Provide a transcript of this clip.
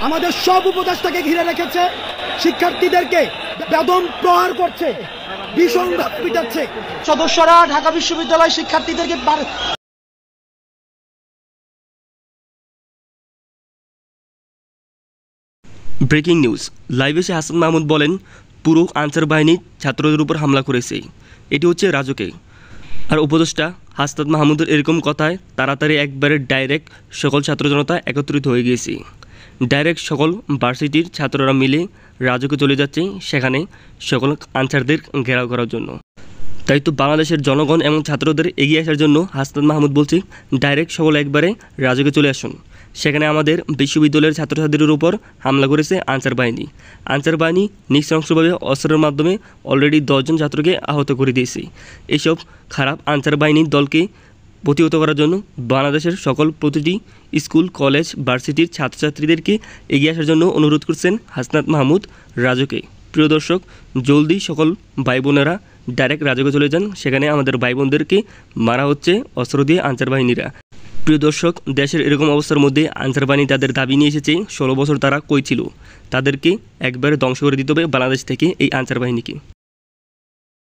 আমাদের সব উপদেষ্টাকে ঘিরে রেখেছে, শিক্ষার্থীদেরকে বেদম প্রহার করছে, ভীষণভাবে পিটাচ্ছে। সদস্যরা ঢাকা বিশ্ববিদ্যালয় শিক্ষার্থীদেরকে ব্রেকিং নিউজ। লাইভে এসে হাসান মাহমুদ বলেন, পুরো আনসার বাহিনী ছাত্রদের উপর হামলা করেছে, এটি হচ্ছে রাজুকে। আর উপদেষ্টা হাসনাত মাহমুদের এরকম কথায় তাড়াতাড়ি একবারে ডাইরেক্ট সকল ছাত্র জনতা একত্রিত হয়ে গিয়েছে। ডাইরেক্ট সকল ভার্সিটির ছাত্ররা মিলে রাজুকে চলে যাচ্ছে সেখানে সকল আনসারদের ঘেরাও করার জন্য। তাই তো বাংলাদেশের জনগণ এবং ছাত্রদের এগিয়ে আসার জন্য হাসনাত মাহমুদ বলছে, ডাইরেক্ট সকল একবারে রাজুকে চলে আসুন। সেখানে আমাদের বিশ্ববিদ্যালয়ের ছাত্রছাত্রীদের উপর হামলা করেছে আনসার বাহিনী। আনসার বাহিনী নৃশংসভাবে অস্ত্রের মাধ্যমে অলরেডি 10 জন ছাত্রকে আহত করে দিয়েছে। এইসব খারাপ আনসার বাহিনীর দলকে প্রতিহত করার জন্য বাংলাদেশের সকল প্রতিটি স্কুল, কলেজ, ভার্সিটির ছাত্রছাত্রীদেরকে এগিয়ে আসার জন্য অনুরোধ করছেন হাসনাত মাহমুদ রাজুকে। প্রিয় দর্শক, জলদি সকল ভাই বোনেরা ডাইরেক্ট রাজুকে চলে যান, সেখানে আমাদের ভাই বোনদেরকে মারা হচ্ছে অস্ত্র দিয়ে আনসার বাহিনীরা। প্রিয় দর্শক, দেশের এরকম অবস্থার মধ্যে আনসার বাহিনী তাদের দাবি নিয়ে এসেছে। 16 বছর তারা কই ছিল, তাদেরকে একবারে ধ্বংস করে দিতে হবে বাংলাদেশ থেকে এই আনসার বাহিনীকে।